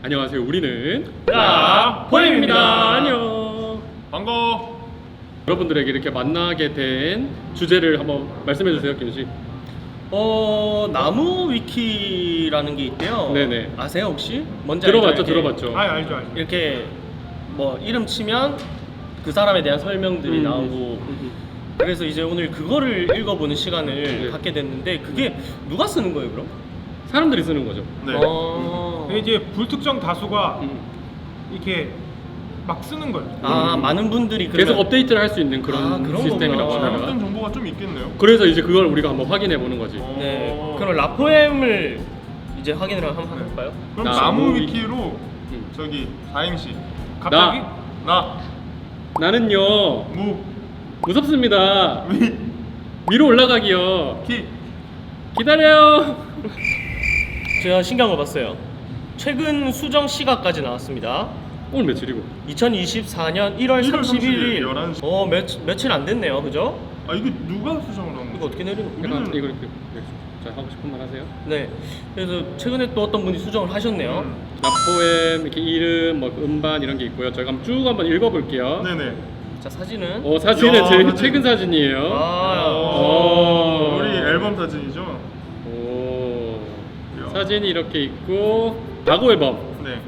안녕하세요. 우리는 포엠입니다. 안녕. 반가워. 여러분들에게 이렇게 만나게 된 주제를 한번 말씀해 주세요, 김씨. 나무 위키라는 게 있대요. 네네. 아세요 혹시? 뭔지 들어봤죠, 알죠? 이렇게 들어봤죠. 알죠. 이렇게 뭐 이름 치면 그 사람에 대한 설명들이 나오고. 그래서 이제 오늘 그거를 읽어보는 시간을 네. 갖게 됐는데 그게 누가 쓰는 거예요, 그럼? 사람들이 쓰는 거죠. 네. 근데 이제 불특정 다수가 음. 이렇게 막 쓰는 거예요. 많은 분들이 계속 그러면- 업데이트를 할 수 있는 그런 그런 시스템이라고 거구나. 잘못된 하더라고요. 정보가 좀 있겠네요. 그래서 이제 그걸 우리가 한번 확인해 보는 거지. 네. 그럼 라포엠을 이제 확인을 한번 해볼까요? 그럼 나무 나무 위키. 위키로 저기 다행시. 갑자기 나 나는요 무 무섭습니다. 위 위로 올라가기요. 키. 기다려요. 제가 신기한 거 봤어요. 최근 수정 시각까지 나왔습니다. 오늘 며칠이고? 2024년 1월 1월 31일. 11시. 며칠 안 됐네요, 그죠? 아 이게 누가 수정을 한 이거 거야? 어떻게 내리는 거야? 약간 우리는- 이거 이렇게 자 하고 싶은 말 하세요. 네. 그래서 최근에 또 어떤 분이 수정을 하셨네요. 라포엠 이렇게 이름, 뭐 음반 이런 게 있고요. 저희가 한번 쭉 한번 읽어볼게요. 네네. 자, 사진은 사진은 야, 제일 사진. 최근 사진이에요. 우리 앨범 사진이죠. 오. 야. 사진이 이렇게 있고 과거 앨범 네.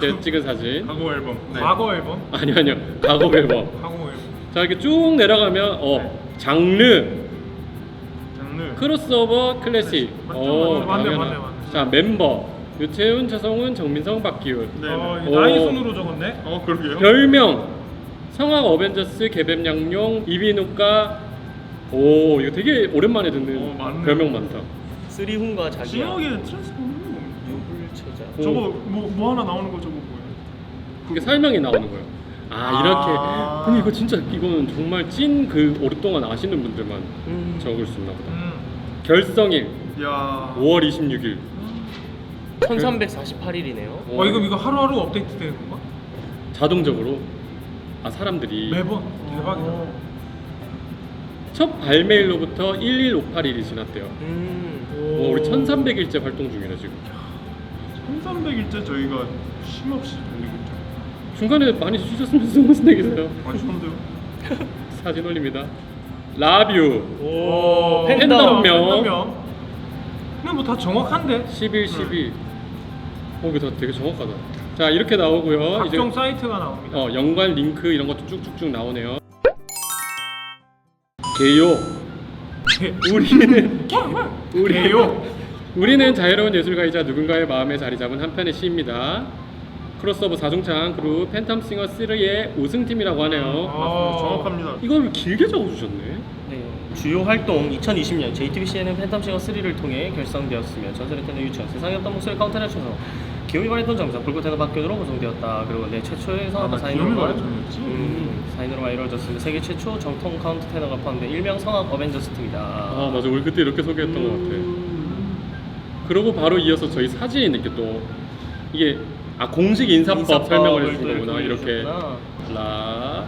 때 찍은 사진. 과거 앨범. 네. 과거 앨범, 아니요 과거 앨범. 과거 앨범. 자 이렇게 쭉 내려가면 장르 장르. 크로스오버 클래식. 맞죠? 맞네. 자 멤버 유채훈, 최성훈, 정민성, 박기훈. 네. 이거 오. 나이 순으로 적었네. 그러게요. 별명 성악 어벤져스, 개뱀양룡, 이비인후과. 오 이거 되게 오랜만에 듣는 많네. 별명 많다. 쓰리훈과 자기야. 신혁의 트랜스포머는 뭡니까? 유불체자. 오. 저거 뭐 하나 나오는 거 저거 뭐예요? 이게 설명이 나오는 거예요. 이렇게. 근데 이거 진짜 이거는 정말 찐 그 오랫동안 아시는 분들만 적을 수 있나 보다. 결성일 야. 5월 26일. 1348일이네요. 이거 하루하루 업데이트 되는 건가? 자동적으로 사람들이 매번 대박이다. 첫 발매일로부터 1158일이 지났대요. 우리 1300일째 활동 중이네 지금. 1300일째 저희가 쉼없이 돌리고 있죠. 중간에 많이 쉬셨으면 무슨 얘기세요? 아니 처음데요. 사진 올립니다. 라뷰 오, 팬덤명. 근데 뭐 다 정확한데? 11, 12. 이거 다 되게 정확하다. 자 이렇게 나오고요. 각종 사이트가 나옵니다. 연관 링크 이런 것도 쭉쭉쭉 나오네요. 개요. 우리는 자유로운 예술가이자 누군가의 마음에 자리 잡은 한 편의 시입니다. 크로스오버 4중창 그룹 팬텀싱어 3의 우승팀이라고 하네요. 맞습니다. 정확합니다. 이걸 길게 적어주셨네. 네. 주요 활동 2020년 JTBC에는 팬텀싱어 3를 통해 결성되었으며 전설의 텐더 유치원 세상에 없던 목소리 카운터를 쳐서 기욤이 발했던 정상 불꽃 텐더 박균으로 구성되었다. 그리고 사최초의 성악가 기욤이 사인으로만 발해전이었지? 사인으로만 이루어졌으며 세계 최초 정통 카운터 테너가 포함된 일명 성악 어벤져스 팀이다. 맞아. 우리 그때 이렇게 소개했던 것 같아. 그러고 바로 이어서 저희 사진이 이렇게 또 이게 공식 인사법 설명을 해준 거구나. 이렇게 라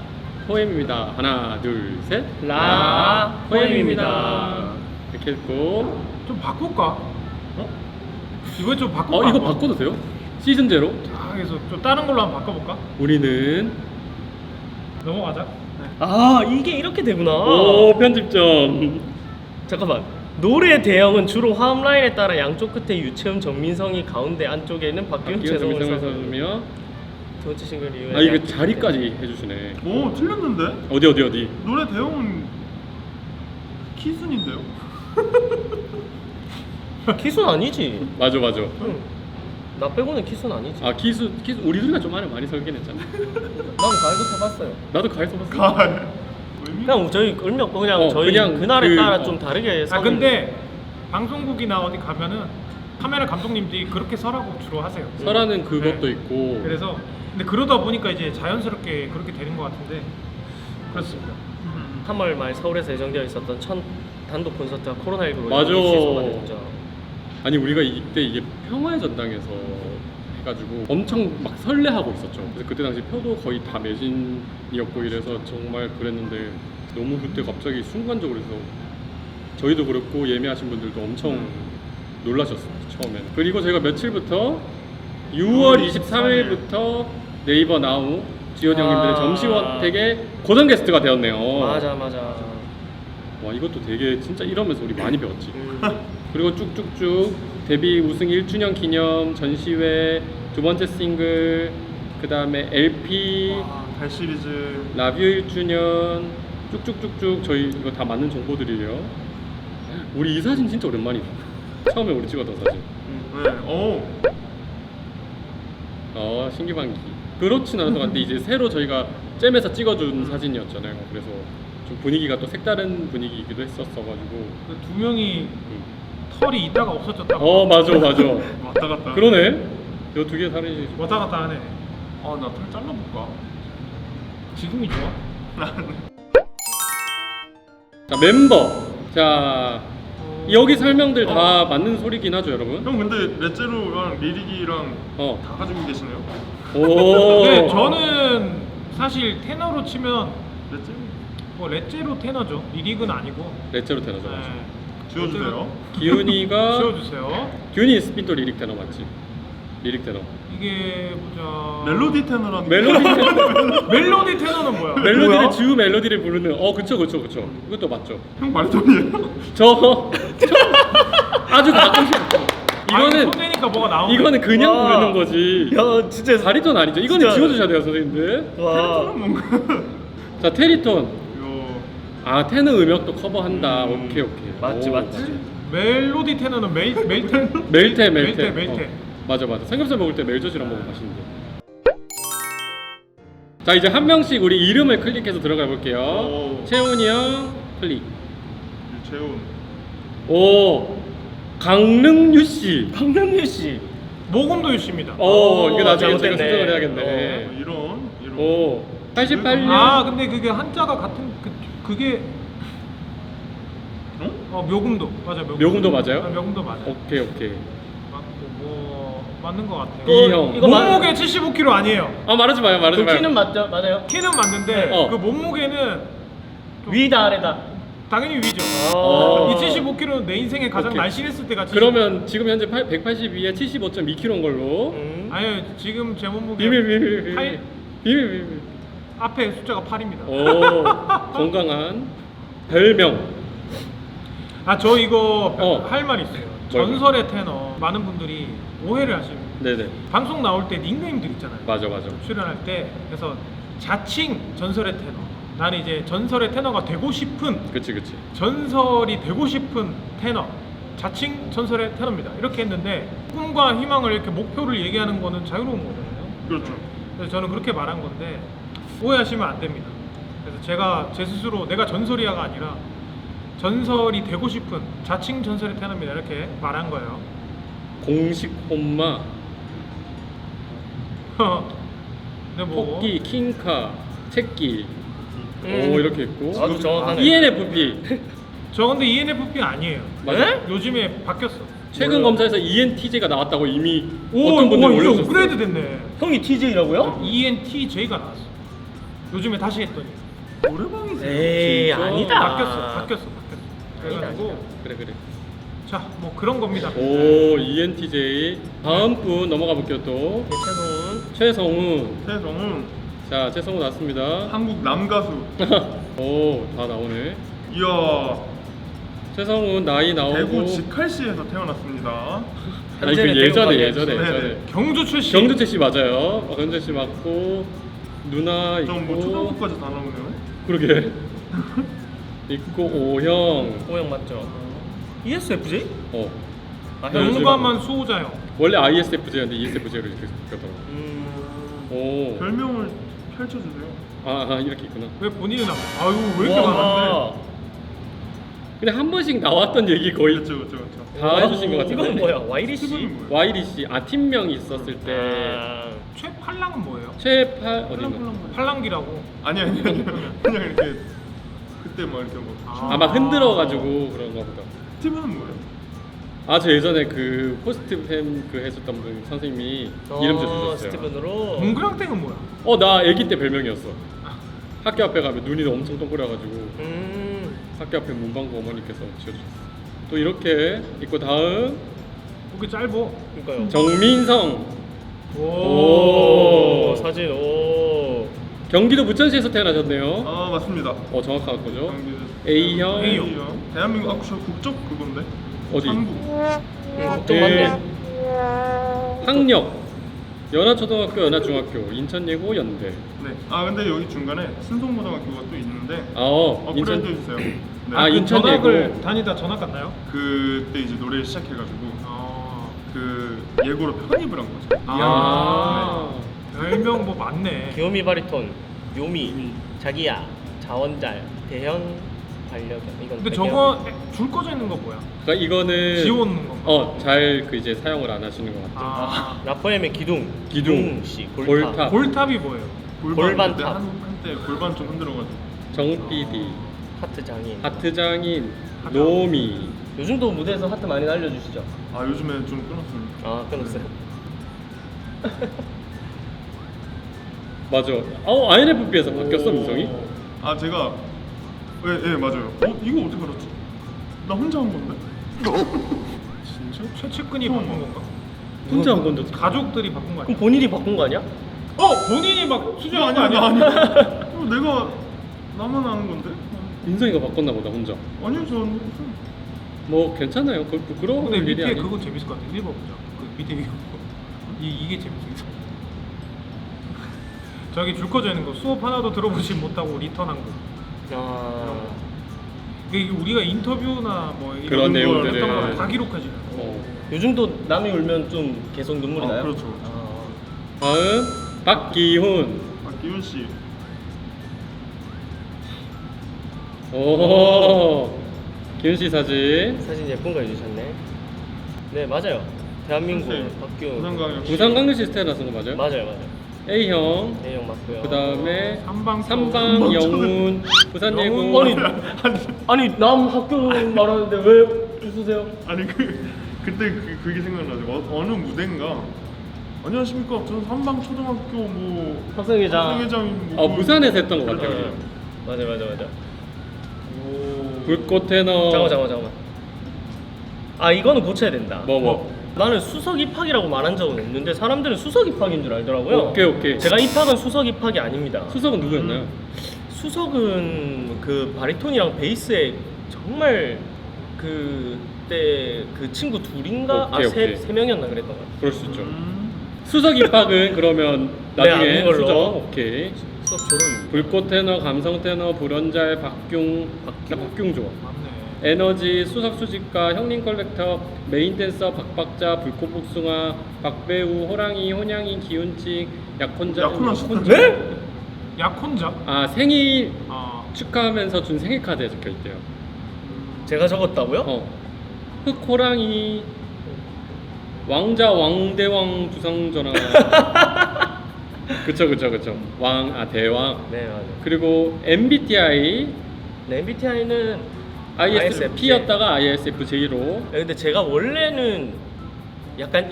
포엠입니다. 하나 둘 셋. 라 포엠입니다. 이렇게 했고 좀 바꿀까? 이거 좀 바꿀까? 이거 바꿔도 돼요? 시즌 제로? 그래서 좀 다른 걸로 한번 바꿔볼까? 우리는 넘어가자. 이게 이렇게 되구나. 오 편집점. 잠깐만. 노래 대형은 주로 화음 라인에 따라 양쪽 끝에 유채음, 정민성이 가운데 안쪽에는 박기훈, 최성훈 정민성을 선수. 써주며 두 번째 싱글 이후에 이거 자리까지 해주시네. 오 틀렸는데? 어디 노래 대형은 키순인데요? 키순 아니지? 맞아 응. 나 빼고는 키순 아니지. 키수 우리 둘이가 좀 안에 많이 설계는 했잖아. 나는 가이드 써봤어요. 나도 가해 써봤어. 가. 그냥 저희 의미 없고 그냥 저희 그냥 그날에 따라 좀 다르게 써는. 근데 방송국이나 어디 가면은 카메라 감독님들이 그렇게 서라고 주로 하세요. 설하는 그것도 있고. 그래서 근데 그러다 보니까 이제 자연스럽게 그렇게 되는 것 같은데 그렇습니다. 3월 말 서울에서 예정되어 있었던 첫 단독 콘서트가 코로나19로 맞아. 취소가 됐죠. 아니 우리가 이때 이게 평화의 전당에서 해가지고 엄청 막 설레하고 있었죠. 그래서 그때 당시 표도 거의 다 매진이었고 이래서 정말 그랬는데 너무 그때 갑자기 순간적으로 해서 저희도 그렇고 예매하신 분들도 엄청 놀라셨어요 처음엔. 그리고 저희가 며칠부터 6월 23일부터 네이버 나우 지원 형님들의 점심원택의 고정 게스트가 되었네요. 맞아. 와 이것도 되게 진짜 이러면서 우리 많이 배웠지. 음. 그리고 쭉쭉쭉 데뷔 우승 1주년 기념 전시회, 두 번째 싱글, 그 다음에 LP, 달 시리즈. 라뷰 1주년, 쭉쭉쭉쭉 저희 이거 다 맞는 정보들이에요. 우리 이 사진 진짜 오랜만이다. 처음에 우리 찍었던 사진. 네. 신기반기. 그렇진 않은 것 같은데 이제 새로 저희가 잼에서 찍어준 사진이었잖아요. 그래서 좀 분위기가 또 색다른 분위기이기도 했었어가지고. 그 두 명이 털이 있다가 없어졌다고. 맞아. 왔다 갔다. 그러네. 이 두 개 다르지. 왔다 갔다 하네. 나 털 잘라볼까? 지금이 좋아? 자 멤버. 자 여기 설명들 다 맞는 소리긴 하죠, 여러분. 형 근데 레제로랑 리릭이랑 다 가지고 계시네요. 오. 네, 저는 사실 테너로 치면 레제로 뭐 레제로 테너죠. 리릭은 아니고. 레체로 테너죠. 맞죠. 네. 지워주세요. 기훈이가 지워주세요. 기훈이 스피또 리릭 테너 맞지? 리릭 테너. 이게 보자. 멜로디 테너라는 멜로디 테너. 멜로디 테너는 뭐야? 멜로디를 뭐야? 주 멜로디를 부르는. 그쵸. 이것도 맞죠. 형 말톤이에요? 저 아주 가끔씩. 이거는 손대니까 뭐가 나오네. 이거는 그냥 와. 부르는 거지. 야 진짜 바리톤 아니죠? 이거는 진짜. 지워주셔야 돼요, 선생님들. 와. 뭔가 자 테리톤. 요 테너 음역도 커버한다. 오케이. 맞지. 멜로디 테너는 멜테? 멜테. 멜테. 맞아. 삼겹살 먹을 때 멜젓이랑 먹으면 맛있는데. 자 이제 한 명씩 우리 이름을 클릭해서 들어가 볼게요. 오. 채훈이 형 클릭. 재훈. 오 강릉유 씨. 강남유 씨. 모금도 유씨입니다. 이거 나중에 제가 잘못됐네. 수정을 해야겠네. 이런. 오 88년. 아 근데 그게 한자가 같은 그게 묘금도 맞아. 묘금도 맞아요? 묘금도 맞아. 오케이. 맞고 뭐 맞는 것 같아요. 이 형. 이거 몸무게 75kg 아니에요. 말하지 마요. 그 키는 맞아요? 키는 맞는데 그 몸무게는 위다 아래다. 당연히 위죠. 어. 이 75kg는 내 인생에 가장 오케이. 날씬했을 때가 그러면 지금 현재 182에 75.2kg인 걸로. 아니 지금 제 몸무게 비밀. 팔- 비밀. 앞에 숫자가 8입니다. 오 건강한 별명. 저 이거 어. 할 말 있어요. 뭐요? 전설의 테너 많은 분들이 오해를 하십니다. 네네. 방송 나올 때 닉네임들 있잖아요. 맞아. 출연할 때 그래서 자칭 전설의 테너. 나는 이제 전설의 테너가 되고 싶은 그치. 전설이 되고 싶은 테너. 자칭 전설의 테너입니다. 이렇게 했는데 꿈과 희망을 이렇게 목표를 얘기하는 거는 자유로운 거잖아요. 그렇죠. 그래서 저는 그렇게 말한 건데 오해하시면 안 됩니다. 그래서 제가 제 스스로 내가 전설이야가 아니라 전설이 되고 싶은 자칭 전설의 테너입니다. 이렇게 말한 거예요. 공식 홈마, 근데 뭐 토끼, 킹카, 채끼. 오 이렇게 있고. 아주 정확하네. ENFP. 저 근데 ENFP 아니에요. 맞아. 요즘에 바뀌었어. 최근 뭐요? 검사에서 ENTJ가 나왔다고 이미 오, 어떤 분들이 이게 올려주셨어요. 업그레이드 됐네. 형이 TJ라고요? ENTJ가 나왔어. 요즘에 다시 했더니 노래방이세요? 에이 진짜? 아니다. 바뀌었어. 그래가지고 그래. 자 뭐 그런 겁니다. 오 ENTJ. 다음 분 넘어가 볼게요 또. 최성훈. 최성훈. 최성훈 자 최성훈 나왔습니다. 한국 남가수. 오 다 나오네. 이야 최성훈 나이 나오고. 대구 직할시에서 태어났습니다. 아니 그 현재는 예전에 대구 예전에. 네네. 경주 출신. 경주채 씨 맞아요. 경주채 씨 맞고 누나 있고. 좀 뭐 초등학교까지 다 나오네요. 그러게. 있고 오형. 오형 맞죠? ESFJ? 아 네, 형. 영감만 수호자형. 원래 ISFJ였는데 ESFJ로 이렇게 바뀌었더라고. 오. 별명을 펼쳐주세요. 이렇게 있구나. 왜 본인은 아유 왜 이렇게 많은데? 와. 근데 한 번씩 나왔던 얘기 거의 그렇죠. 다 해주신 것 같은데. 이건 뭐야? YDC? 스분은 뭐예요? YDC 팀명이 있었을 때 최팔랑은 뭐예요? 최팔 어디 있나? 팔랑기라고. 아니 그냥 이렇게 그때 막 이렇게 뭐 아마 흔들어가지고 그런가 보다. 스티븐은 뭐예요? 저 예전에 그 포스트 팸 그 했었던 분 선생님이 이름 지어주셨어요. 스티븐으로. 동그랑땡은 뭐야? 나 아기 때 별명이었어. 학교 앞에 가면 눈이 엄청 동그래가지고 학교 앞에 문방구 어머니께서 지어주셨어. 또 이렇게 있고 다음 그게 짧어. 그러니까요. 정민성. 오. 사진 오. 경기도 부천시에서 태어나셨네요. 아 맞습니다. 정확한 거죠? 경기도 A형. A형. 대한민국 저 국적 그건데. 어디? 한국. 좀 맞네. 학력 연하초등학교, 연하중학교, 인천예고, 연대. 네. 아 근데 여기 중간에 신송고등학교가 또 있는데 인천. 업그레이드 해주세요. 네. 아, 그 인천 전학을 예고. 다니다 전학 갔나요? 그때 이제 노래를 시작해가지고 아, 그 예고로 편입을 한 거죠. 아. 별명 뭐 많네. 귀요미 바리톤, 요미, 자기야, 자원잘, 대현, 반려견. 이건 근데 배경. 저거 줄 꺼져 있는 거 뭐야? 그러니까 이거는 지워놓는 건가? 잘 그 이제 사용을 안 하시는 것 같아요. 아, 라포엠의 기둥, 기둥, 골탑. 골탑. 골탑이 뭐예요? 골반탑. 그때 한때 골반 좀 흔들어가지고. 정 PD, 하트 장인. 하트 장인, 노미. 요즘도 무대에서 하트 많이 날려주시죠? 아 요즘에 좀 끊었습니다. 아 끊었어요. 맞아. INFP에서 바뀌었어 민성이? 아 제가 예 맞아요. 이거 어떻게 알았지? 나 혼자 한 건데? 진짜? 최측근이 바꾼 건가? 혼자 한 건데. 가족들이 바꾼 거 그럼 아니야? 본인이 바꾼 거 아니야? 본인이 막 수정한 거 아니 아니야? 내가 나만 아는 건데? 민성이가 바꿨나 보다 혼자. 아니요 저는 무슨 뭐 괜찮아요. 그 부끄러운 근데 일이 밑에 아니. 그거 재밌을 것 같아. 읽어보자. 그 밑에 이거 이게 재밌어. 저기 줄 꺼져 있는 거 수업 하나도 들어보지 못하고 리턴한 거. 아 이게 우리가 인터뷰나 뭐 이런 그런 걸 내용들을. 했던 거 다 기록하지. 요즘도 남이 울면 좀 계속 눈물이 나요? 그렇죠. 아, 다음 박기훈. 기훈 씨. 오. 기훈 씨 사진. 사진 예쁜 거 해주셨네. 네 맞아요. 대한민국 선생님, 박규. 부산광역. 부산광역시 태어나서 거 맞아요? 맞아요. A형. A형 맞고요. 그 다음에 삼방 삼방 영훈 부산예고. 아니 남 학교 말하는데 왜 웃으세요? 아니 그때 그게 생각나죠. 어느 무대인가. 안녕하십니까. 저는 삼방초등학교 뭐 학생회장. 학생회장인 뭐 부산에서 했던 것 네. 같아요. 맞아. 불꽃 테너. 잠깐만. 아 이거는 고쳐야 된다. 뭐. 나는 수석 입학이라고 말한 적은 없는데 사람들은 수석 입학인 줄 알더라고요. 오케이. 제가 입학은 수석 입학이 아닙니다. 수석은 누구였나요? 수석은 그 바리톤이랑 베이스에 정말 그때 그 친구 둘인가 오케이. 세 명이었나 그랬던 것 같아요. 그럴 수 있죠. 수석 입학은 그러면 네, 나중에 아는 걸로. 수정. 오케이. 수석 졸업입니다. 불꽃 테너, 감성 테너, 불연잘, 박균 좋아. 맞네. 에너지, 수석 수집가, 형님 컬렉터, 메인 댄서, 박박자, 불꽃 복숭아, 박배우, 호랑이, 혼양이, 기훈칙, 약혼자. 약혼하셨다. 네? 약혼자? 아 생일 아, 축하하면서 준 생일 카드에 적혀 있대요. 제가 적었다고요? 흑호랑이, 왕자, 왕대왕 주상전하. 그쵸. 대왕. 네 맞아요. 그리고 MBTI 네, MBTI는 ISFP였다가 ISFJ로. 근데 제가 원래는 약간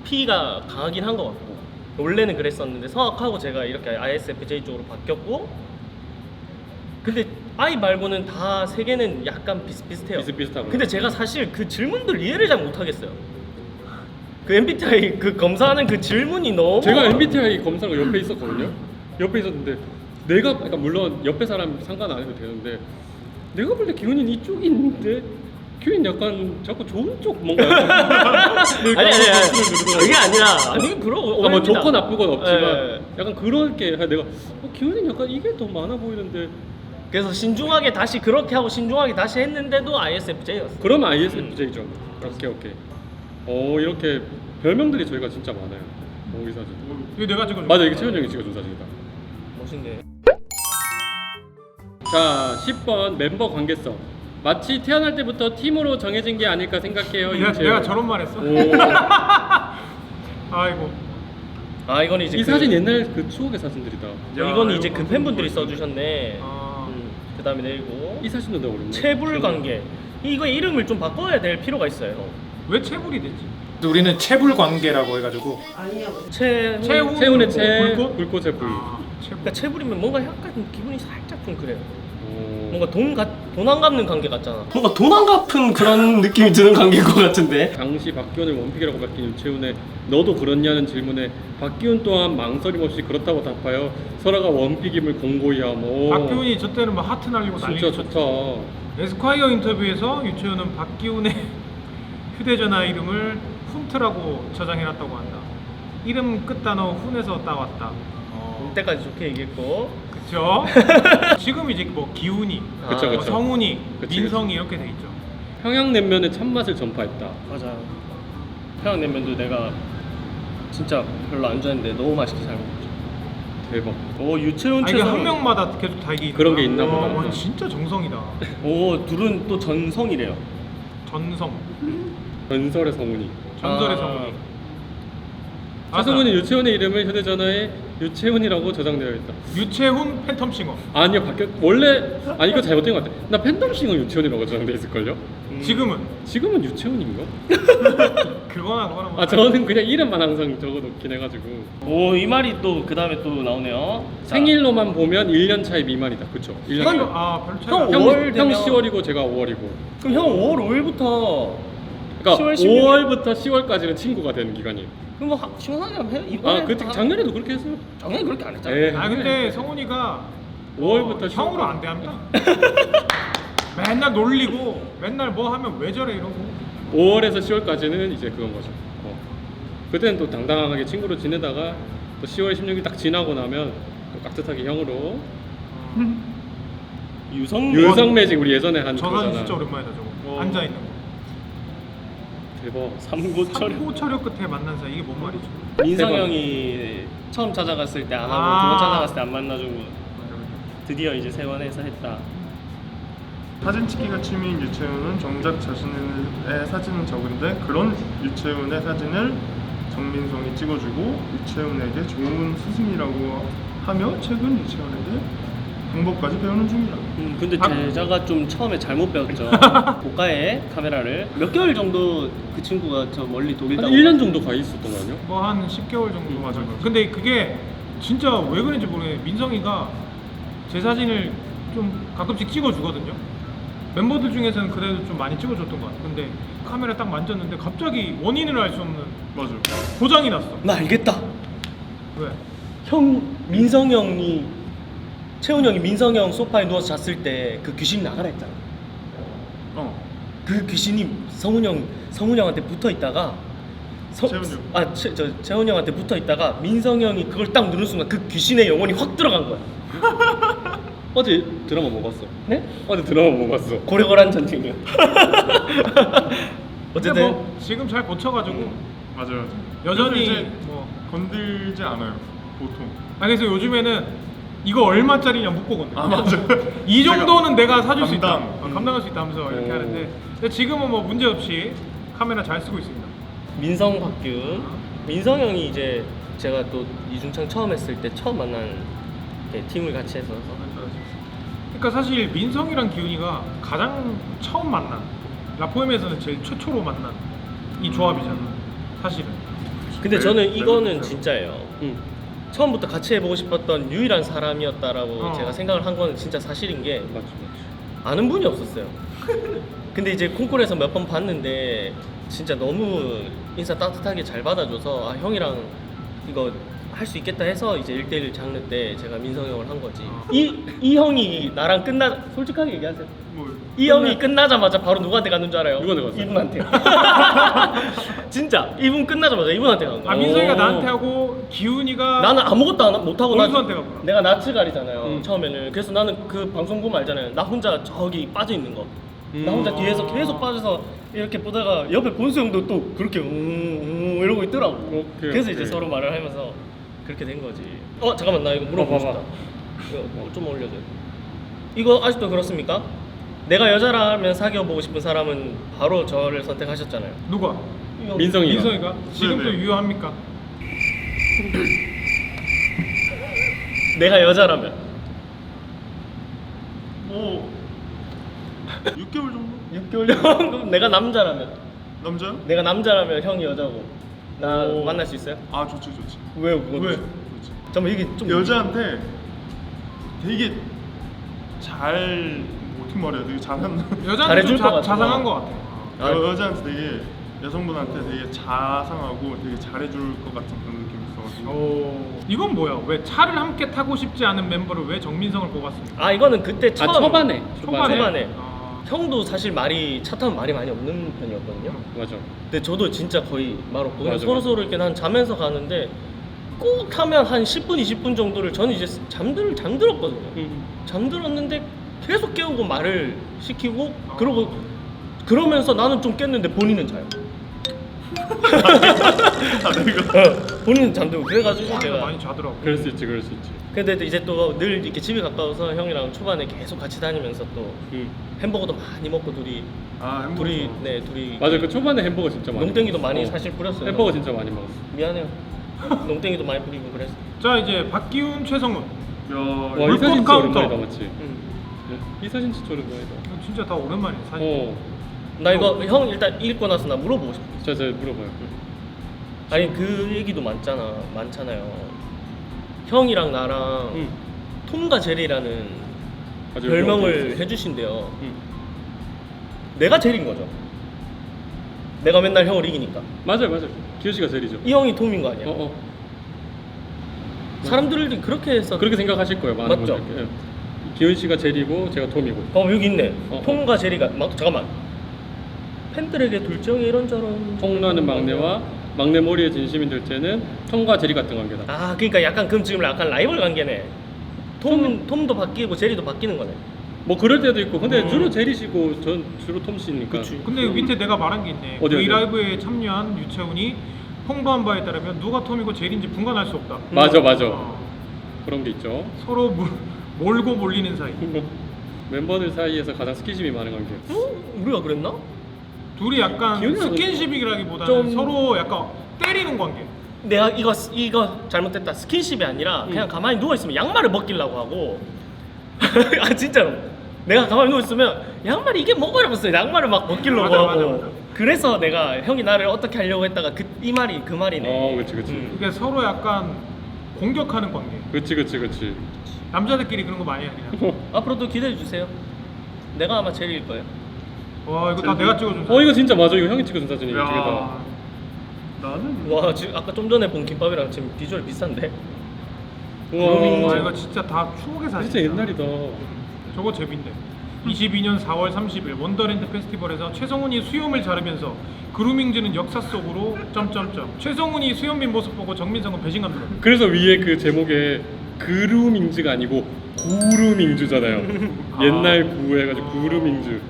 P가 강하긴 한 것 같고 원래는 그랬었는데 성악하고 제가 이렇게 ISFJ 쪽으로 바뀌었고 근데 I 말고는 다 세 개는 약간 비슷비슷해요. 비슷비슷하고. 근데 제가 사실 그 질문들 이해를 잘 못하겠어요. 그 MBTI 그 검사하는 그 질문이 너무 제가 MBTI 검사가 옆에 있었거든요. 옆에 있었는데 내가 그러니까 물론 옆에 사람 상관 안 해도 되는데 내가 볼 때 기훈이는 이쪽이 있는데 기훈이 약간 자꾸 좋은 쪽 뭔가 아니 그게 아니라 아니 그런 뭐 좋건 나쁘건 없지만 네. 약간 그렇게 내가 기훈이는 약간 이게 더 많아 보이는데 그래서 신중하게 다시 그렇게 하고 신중하게 다시 했는데도 ISFJ였어. 그러면 ISFJ죠. 오케이. 이렇게 별명들이 저희가 진짜 많아요. 이 사진. 이거 내가 찍어준 맞아, 이게 최현 형이 찍어준 사진이다. 멋있네. 자, 10번 멤버 관계성. 마치 태어날 때부터 팀으로 정해진 게 아닐까 생각해요. 내가 저런 말 했어? 오. 아이고. 아 이건 이제 이 사진 옛날 그 추억의 사진들이다. 이건 이제 그 팬분들이 써주셨네. 아. 그다음에 내리고 이 사진도 내가 오랜만에. 체불 관계. 이거 이름을 좀 바꿔야 될 필요가 있어요. 왜 체불이 됐지? 우리는 체불 관계라고 해가지고 채훈 채훈의 채, 불꽃? 불꽃의 불. 아, 체불. 그러니까 체불이면 뭔가 약간 기분이 살짝 좀 그래요. 뭔가 돈 안 갚는 관계 같잖아. 뭔가 돈 안 갚은 그런 느낌이 드는 관계인 것 같은데. 당시 박기훈을 원픽이라고 맡긴 유채훈의 너도 그렇냐는 질문에 박기훈 또한 망설임 없이 그렇다고 답하여 설아가 원픽임을 공고히 하모. 박기훈이 저 때는 막 하트 날리고 진짜 난리쳤죠. 좋다. 에스콰이어 인터뷰에서 유채훈은 박기훈의 휴대전화 이름을 훈트라고 저장해놨다고 한다. 이름 끝단어 훈에서 따왔다. 이때까지 좋게 얘기했고. 그쵸? 지금 이제 뭐 기훈이, 그쵸, 뭐 그쵸. 성훈이, 그치, 민성이 이렇게 돼 있죠. 평양냉면의 참맛을 전파했다. 맞아. 평양냉면도 내가 진짜 별로 안 좋아했는데 너무 맛있게 잘 먹었죠. 대박. 오 유채훈 아, 이게 채성. 한 명마다 계속 다 이게 그런 게 있구나. 있나 보다. 와, 진짜 정성이다. 오 둘은 또 전성이래요. 전성, 전설의 성훈이. 전설의 아. 성훈이. 최성훈이 유채훈의 이름을 휴대전화에 유채훈이라고 저장되어 있다. 유채훈 팬텀싱어. 아니요, 원래 이거 잘못된 것 같아. 나 팬덤싱어 유채훈이라고 저장돼 있을걸요? 지금은 지금은 유채훈인가? 그거나 뭐. 아 저는 그냥 이름만 항상 적어놓긴 해가지고. 오이 말이 또 그 다음에 또 나오네요. 자, 생일로만 보면 1년 차이 미만이다. 그쵸? 1년 차이. 별 차이가. 형, 안 나. 형, 5월 형 되면- 10월이고 제가 5월이고. 그럼 형 5월 5일부터 그러니까 10월 16일? 5월부터 10월까지는 친구가 되는 기간이에요. 그럼 뭐 시원하게 하면 해. 이번에 아, 그때 작년에도 그렇게 했어요. 작년에 그렇게 안 했잖아. 예. 아 근데 성훈이가 5월부터 형으로 안 대합니다. 맨날 놀리고 맨날 뭐 하면 왜 저래 이러고. 5월에서 10월까지는 이제 그건 거죠. 그때는 또 당당하게 친구로 지내다가 또 10월 16일 딱 지나고 나면 또 깍듯하게 형으로 유성 매직 우리 예전에 한 저 사진 그거잖아. 진짜 오랜만이다 저거. 앉아 있는 거. 대박. 삼고철. 삼고철역 끝에 만난 사이 이게 뭔 말이죠? 민성 대박. 형이 처음 찾아갔을 때 안 하고 아. 두 번 찾아갔을 때 안 만나주고 드디어 이제 세원에서 했다. 사진 찍기가 취미인 유채훈은 정작 자신의 사진은 적은데 그런 유채훈의 사진을 정민성이 찍어주고 유채훈에게 좋은 스승이라고 하며 최근 유채훈에게 방법까지 배우는 중이다. 근데 아. 제자가 좀 처음에 잘못 배웠죠. 고가의 카메라를 몇 개월 정도 그 친구가 저 멀리 독일 한 가고 1년 정도 가 있었던 거 아니야? 뭐 한 10개월 정도 맞아요. 근데 그게 진짜 왜 그런지 모르겠어요. 민성이가 제 사진을 좀 가끔씩 찍어주거든요. 멤버들 중에서는 그래도 좀 많이 찍어줬던 것 같아요. 근데 카메라 딱 만졌는데 갑자기 원인을 알 수 없는 맞아요. 고장이 났어. 나 알겠다. 왜? 형 민성 형이 채훈 형이 민성 형 소파에 누워서 잤을 때 그 귀신이 나가라 했잖아. 그 귀신이 성훈 형한테 붙어 있다가 채훈 형. 채훈 형한테 붙어 있다가 민성 형이 그걸 딱 누른 순간 그 귀신의 영혼이 확 들어간 거야. 어제 드라마 뭐 봤어? 네? 어제 드라마 뭐 봤어? 고래고란 전쟁이요. 근데 어쨌든 뭐 지금 잘 고쳐가지고 맞아요. 여전히 그래서 이제 뭐. 건들지 않아요. 보통. 아 그래서 요즘에는 이거 얼마짜리냐 묻거든요. 아 맞아요. 이 정도는 내가 사줄 수 있다. 감당. 감당할 수 있다면서 이렇게 오. 하는데 근데 지금은 뭐 문제 없이 카메라 잘 쓰고 있습니다. 민성 박균 민성 형이 이제 제가 또 이중창 처음 했을 때 처음 만난 팀을 같이 했어서 그러니까 사실 민성이랑 기훈이가 가장 처음 만난 라포엠에서는 제일 최초로 만난 이 조합이잖아. 사실은. 근데 네, 저는 네, 이거는 그렇죠. 진짜예요. 응. 처음부터 같이 해보고 싶었던 유일한 사람이었다라고 어. 제가 생각을 한 거는 진짜 사실인 게 맞지. 아는 분이 없었어요. 근데 이제 콩쿠르에서 몇 번 봤는데 진짜 너무 인사 따뜻하게 잘 받아줘서 아 형이랑 이거 할 수 있겠다 해서 이제 1대1 장르 때 제가 민성 형을 한 거지. 이 형이 나랑 솔직하게 얘기하세요. 뭐 이 형이 끝나자마자 바로 누구한테 갔는 줄 알아요? 누구한테 갔어요? 이분한테. 진짜 이분 끝나자마자 이분한테 간 거야. 아 민성이가 나한테 하고 기훈이가 나는 아무것도 못하고 원수한테 갔구나. 내가 낯을 가리잖아요 처음에는. 그래서 나는 그 방송 보면 알잖아요. 나 혼자 저기 빠져 있는 거. 나 혼자 뒤에서 계속 빠져서 이렇게 보다가 옆에 본수 형도 또 그렇게 이러고 있더라고. 오케이, 그래서 오케이. 이제 서로 말을 하면서 그렇게 된 거지. 잠깐만 나 이거 물어보고 봐봐. 싶다. 이거 좀 올려줘요. 이거 아직도 그렇습니까? 내가 여자라면 사귀어보고 싶은 사람은 바로 저를 선택하셨잖아요. 누가? 민성이가. 민성이가? 지금도 네네. 유효합니까? 내가 여자라면. 뭐 6개월 정도? 6개월 그럼 내가 남자라면. 남자요? 내가 남자라면 형이 여자고 나 오. 만날 수 있어요? 아 좋지. 왜요? 그건? 왜? 좋지. 잠깐만 이게 좀 여자한테 되게 잘 어떻게 말해야 되게 잘한 여자는 잘해줄 좀 것 같아. 자상한 것 같아. 아. 여자한테 되게 여성분한테 되게 자상하고 되게 잘해줄 것 같은 그런 느낌이 있어가지고. 이건 뭐야? 왜 차를 함께 타고 싶지 않은 멤버를 왜 정민성을 뽑았습니까? 아 이거는 그때 처음 초반에. 초반에. 아, 형도 사실 차 타면 말이 많이 없는 편이었거든요. 맞아. 근데 저도 진짜 거의 말 없고 그냥 맞아, 서로서로 이렇게 난 자면서 가는데 꼭 타면 한 10분 20분 정도를 저는 이제 잠들었거든요. 잠들었는데 계속 깨우고 말을 시키고 그러고 그러면서 나는 좀 깼는데 본인은 자요. 본인은 잠들고 그래가지고 제가 많이 자더라고. 그럴 수 있지, 그럴 수 있지. 근데 이제 또 늘 이렇게 집이 가까워서 형이랑 초반에 계속 같이 다니면서 또 햄버거도 많이 먹고 둘이 둘이 맞아, 그 초반에 햄버거 진짜 많이. 농땡이도 먹었어. 많이 사실 뿌렸어요. 햄버거 진짜 많이 먹었어. 미안해요. 농땡이도 많이 뿌리고 그랬어. 자 이제 박기훈, 최성훈. 야, 와, 이 물꽃 사진 진짜 카운터. 오랜만이다, 맞지? 음. 이 사진 진짜 오랜만이다. 진짜 다 오랜만이야 사실. 나 이거 형 일단 읽고 나서 나 물어보고 싶어. 제가 물어봐요. 아니 그 얘기도 많잖아요. 형이랑 나랑 톰과 제리라는 맞아, 별명을 여기 해주신대요. 내가 제리인 거죠. 내가 맨날 형을 이기니까. 맞아요. 기현 씨가 제일이죠. 이 형이 톰인 거 아니야? 어. 사람들이 그렇게 해서 그렇게 생각하실 거예요, 많은 맞죠? 분들께. 예. 기현 씨가 제리고 제가 톰이고. 여기 있네. 어. 톰과 제리가 잠깐만. 팬들에게 둘째 형이 이런저런. 통나는 막내와 막내 머리의 진심인 둘째는 톰과 제리 같은 관계다. 아 그러니까 약간 그럼 지금 약간 라이벌 관계네. 톰도 바뀌고 제리도 바뀌는 거네. 뭐 그럴 때도 있고, 근데 주로 제리시고 전 주로 톰 씨니까. 그치. 근데 밑에 내가 말한 게 있네. 어디, 어디? 브이라이브에 참여한 유채훈이 홍보한 바에 따르면 누가 톰이고 제리인지 분간할 수 없다. 맞아. 어, 그런 게 있죠. 서로 몰고 몰리는 사이. 멤버들 사이에서 가장 스킨십이 많은 관계. 우리가 그랬나? 둘이 약간 기훈이 형은 스킨십이라기보다는 좀- 서로 약간 때리는 관계. 내가 이거 잘못됐다. 스킨십이 아니라 그냥 가만히 누워 있으면 양말을 벗기려고 하고. 아 진짜로. 내가 가만히 누워 있으면 양말이 이게 먹으라고 양말을 막 벗기려고 맞아, 하고. 맞아. 그래서 내가 형이 나를 어떻게 하려고 했다가 이 말이 그 말이네. 그치. 이게 서로 약간 공격하는 관계. 그치. 남자들끼리 그런 거 많이 해 그냥. 앞으로도 기대해 주세요. 내가 아마 제일일 거예요. 와 이거 다 내가 찍어준. 이거 진짜 맞아. 이거 형이 찍어준 사진이에요. 두 개 다. 야, 나는 와 지금 아까 좀 전에 본 김밥이랑 지금 비주얼 비슷한데. 우와. 와 이거 진짜 다 추억의 사진. 진짜 옛날이다. 저거 재밌네. 22년 4월 30일 원더랜드 페스티벌에서 최성훈이 수염을 자르면서 그루밍즈는 역사 속으로 점점점. 최성훈이 수염빈 모습 보고 정민성은 배신감 들었다. 그래서 위에 그 제목에 그루밍즈가 아니고 구루밍즈잖아요. 옛날 구해가지고 구루밍즈.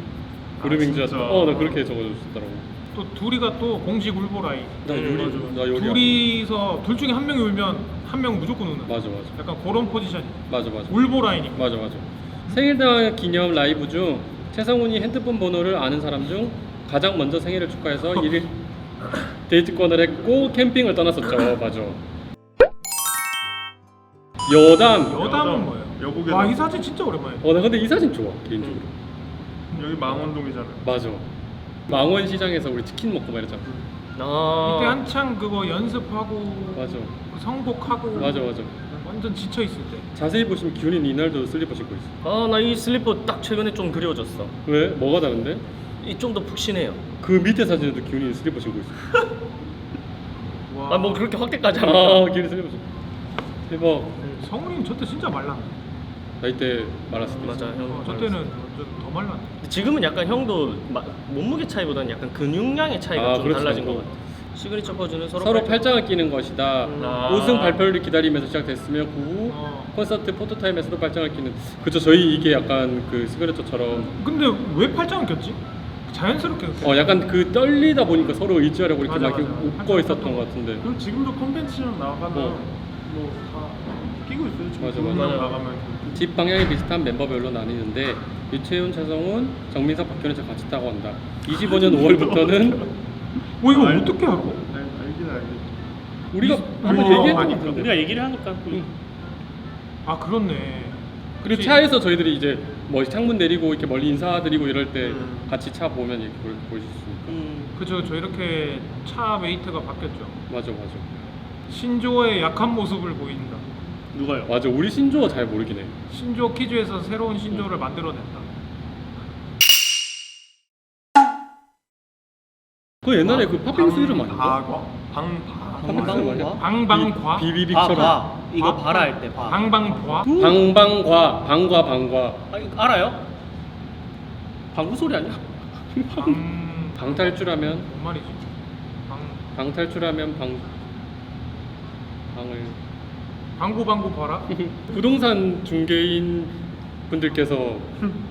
구루밍즈였어. 진짜. 나 그렇게 적어줬더라고. 또 둘이가 또 공식 울보라이. 나 요리야. 둘이서 둘 중에 한 명이 울면 한 명 무조건 우는. 맞아. 약간 그런 포지션이. 맞아. 울보라이니까. 맞아. 생일당 기념 라이브 중 최성훈이 핸드폰 번호를 아는 사람 중 가장 먼저 생일을 축하해서 1일 데이트권을 했고 캠핑을 떠났었죠. 맞아. 여담은 뭐예요? 여고괴담. 와 이 사진 진짜 오랜만이야. 나 근데 이 사진 좋아 개인적으로. 여기 망원동이잖아요. 맞아. 망원 시장에서 우리 치킨 먹고 말했잖아. 이때 한창 그거 연습하고 맞아. 그 성곡하고 맞아. 완전 지쳐 있을 때. 자세히 보시면 기훈이는 이날도 슬리퍼 신고 있어. 나 이 슬리퍼 딱 최근에 좀 그리워졌어. 왜? 뭐가 다른데? 이 좀 더 푹신해요. 그 밑에 사진에도 기훈이 슬리퍼 신고 있어. 와. 뭐 그렇게 확대까지 하니까. 기훈이 슬리퍼 신고. 대박. 성훈이는 저때 진짜 말랐네. 나 이때 말았을 때. 맞아 형. 저 때는 완전 더 말랐네. 지금은 약간 형도 몸무게 차이보다는 약간 근육량의 차이가 좀 그렇지. 달라진 것 같아. 시그니처 포즈는 서로 팔짱을 끼는 것이다. 아. 우승 발표를 기다리면서 시작됐으며 그 후 콘서트 포토타임에서도 팔짱을 끼는. 그쵸, 저희 이게 약간 그 시그니처처럼 근데 왜 팔짱을 꼈지? 자연스럽게 그렇게. 약간 그 떨리다 보니까 서로 의지하려고 이렇게 맞아, 막 이렇게 맞아. 웃고 있었던 것 같은데. 그리고 지금도 컨벤션 나가면 어. 뭐다 끼고 있어요. 지금 맞아. 공연 나가면 집 방향이 비슷한 멤버별로 나뉘는데 유채훈, 최성훈, 정민석, 박현우 같이 타고 한다. 25년 5월부터는 이거 알- 어떻게 알고? 알긴 알겠지. 우리가 한번 우리가 얘기했던 것 하니까. 같은데. 우리가 얘기를 하니까. 아 그렇네. 그리고 그치. 차에서 저희들이 이제 뭐 창문 내리고 이렇게 멀리 인사드리고 이럴 때 음. 같이 차 보면 이렇게 보실 수 있으니까. 그죠. 이렇게 차 웨이트가 바뀌었죠. 맞아. 신조어의 약한 모습을 보인다. 누가요? 맞아, 우리 신조어 잘 모르긴 해. 신조 퀴즈에서 새로운 신조를 만들어낸다. 그 옛날에 그 팥빙수 이름 아닌가? 팥빙수 아니야? 방방과? 비비빅처럼. 아, 이거 봐라 할 때 봐. 방방과? 방방과 방과. 아, 이거 알아요? 방구 소리 아니야? 방탈출하면 뭔 말이지? 방탈출하면 방을 방구 봐라? 부동산 중개인 분들께서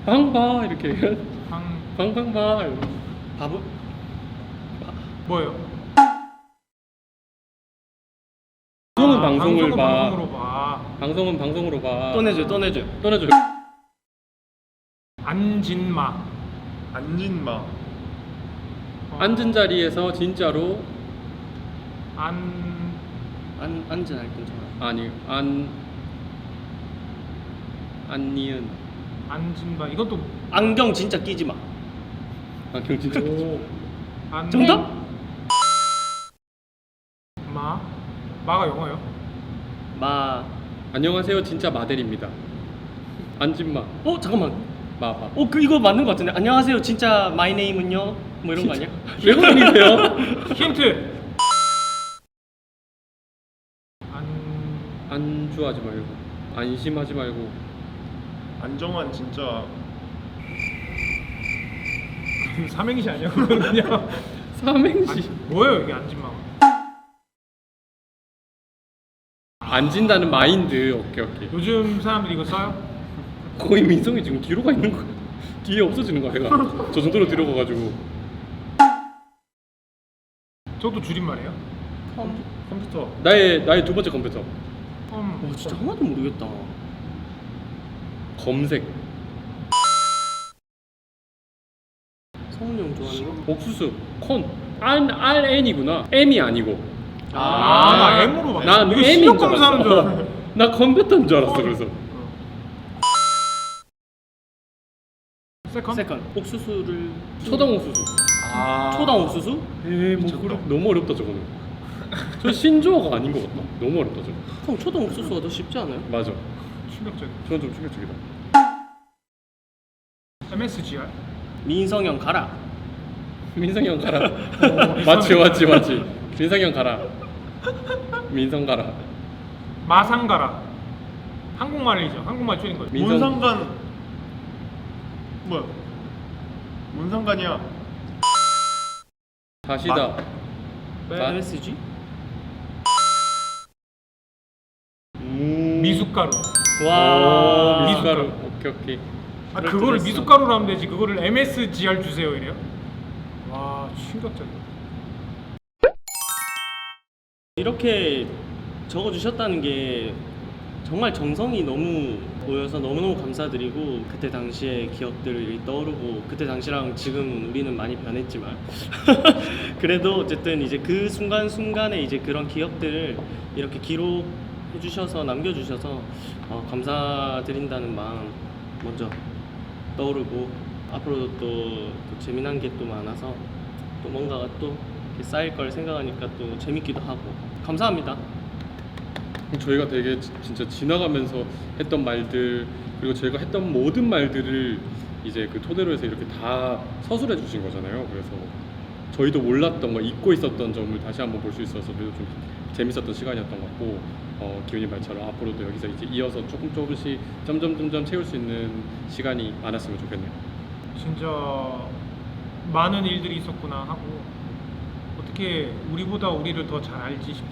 방봐 이렇게 방방봐 바보? 뭐예요? 방송은 방송을 봐. 방송으로 봐. 방송은 방송으로 봐. 떠내줘. 안진마. 안진마. 앉은 자리에서 진짜로 안전 할 건잖아. 아니 안니은 안진마. 이것도 안경 진짜 끼지 마. 안경 진짜 정답? 마가 영어예요? 안녕하세요 진짜 마델입니다. 안진마 잠깐만. 마봐. 이거 맞는 것 같은데. 안녕하세요. 진짜 마이 네임은요? 뭐 이런 거 아니야? 외국인이세요? 힌트. 안주하지 말고 안심하지 말고 안정환 진짜 삼행시 아니야? 그건 그냥 삼행시. 뭐예요 이게 안진마? 앉은다는 마인드. 오케이. 요즘 사람들이 이거 써요? 거의 민성이 지금 뒤로 가 있는 거야. 뒤에 없어지는 거야 얘가. 저 정도로 뒤로 가가지고. 저도 줄임말이에요? 컴퓨터. 나의 두 번째 컴퓨터. 진짜 하나도 모르겠다. 검색. 성훈이 형 좋아하는 거? 옥수수. 콘. RN이구나. M이 아니고. 나 M으로 봤어. 난 이거 M인 실력 줄 검사하는 줄 알았어. 알았어. 나 컴퓨터인 줄 알았어. 그래서. 세컨? 옥수수를 초당 옥수수. 초당 옥수수? 에이 뭐 그래. 너무 어렵다 저거는. 저 신조어가 아닌 것 같나? 너무 어렵다 저거. 형 초당 옥수수가 더 쉽지 않아요? 맞아. 충격적. 저건 좀 충격적이다. MSGR? 민성 형 가라. 민성이 형 가라. 맞지. 민성이 형 가라. 민성 가라. 마상가라. 한국말이죠. 한국말 줄인 거죠. 민성- 뭔 상관? 뭐야? 뭔 상관이야? 다시다. MSG? 미숫가루. 와. 미숫가루. 오케이. 그거를 미숫가루로 하면 되지. 그거를 MSGR 주세요 이래요? 와 충격적이야. 이렇게 적어주셨다는 게 정말 정성이 너무 보여서 너무너무 감사드리고, 그때 당시의 기억들이 떠오르고, 그때 당시랑 지금 우리는 많이 변했지만 그래도 어쨌든 이제 그 순간순간에 이제 그런 기억들을 이렇게 기록해 주셔서 남겨주셔서 감사드린다는 마음 먼저 떠오르고, 앞으로도 또 재미난 게 또 많아서 또 뭔가가 또 이렇게 쌓일 걸 생각하니까 또 재밌기도 하고 감사합니다. 저희가 되게 진짜 지나가면서 했던 말들, 그리고 저희가 했던 모든 말들을 이제 그 토대로 해서 이렇게 다 서술해 주신 거잖아요. 그래서 저희도 몰랐던 거, 잊고 있었던 점을 다시 한번 볼 수 있어서 좀 재밌었던 시간이었던 것 같고, 기훈이 말처럼 앞으로도 여기서 이제 이어서 조금씩 점점 채울 수 있는 시간이 많았으면 좋겠네요. 진짜 많은 일들이 있었구나 하고, 어떻게 우리보다 우리를 더 잘 알지 싶고,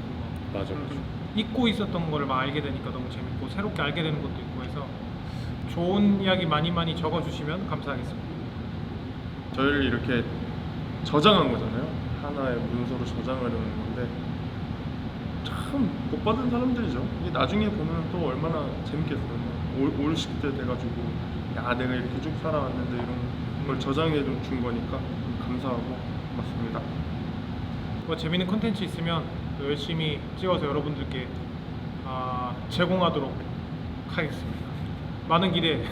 맞아. 잊고 있었던 거를 막 알게 되니까 너무 재밌고, 새롭게 알게 되는 것도 있고 해서 좋은 이야기 많이 적어주시면 감사하겠습니다. 저희를 이렇게 저장한 거잖아요. 하나의 문서로 저장을 하는 건데 참 복 받은 사람들이죠. 이게 나중에 보면 또 얼마나 재밌겠어요. 올 10대 돼가지고 야 내가 이렇게 쭉 살아왔는데 이런 걸 저장해 준 거니까 감사하고 고맙습니다. 뭐 재밌는 콘텐츠 있으면 또 열심히 찍어서 여러분들께 제공하도록 하겠습니다. 많은 기대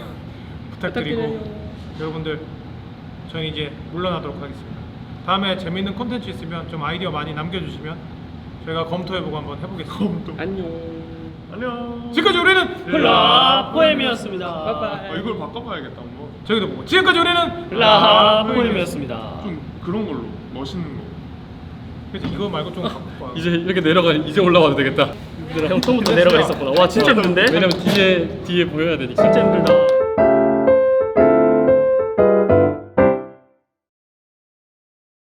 부탁드리고 여러분들 저는 이제 물러나도록 하겠습니다. 다음에 재밌는 콘텐츠 있으면 좀 아이디어 많이 남겨주시면 저희가 검토해보고 한번 해보겠습니다. 안녕. 안녕. 지금까지 우리는 흘라 포엠이었습니다. 이걸 바꿔봐야겠다 한번. 저기도 보고 지금까지 우리는 흘라 포엠이었습니다. 좀 그런 걸로 멋있는 거. 그래서 이거 말고 좀 갖고 와. 이제 이렇게 내려가 이제 올라와도 되겠다. 형 처음부터 내려가 있었구나. 와 진짜 힘든데? 왜냐면 뒤에 보여야 되니까. 진짜 힘들다.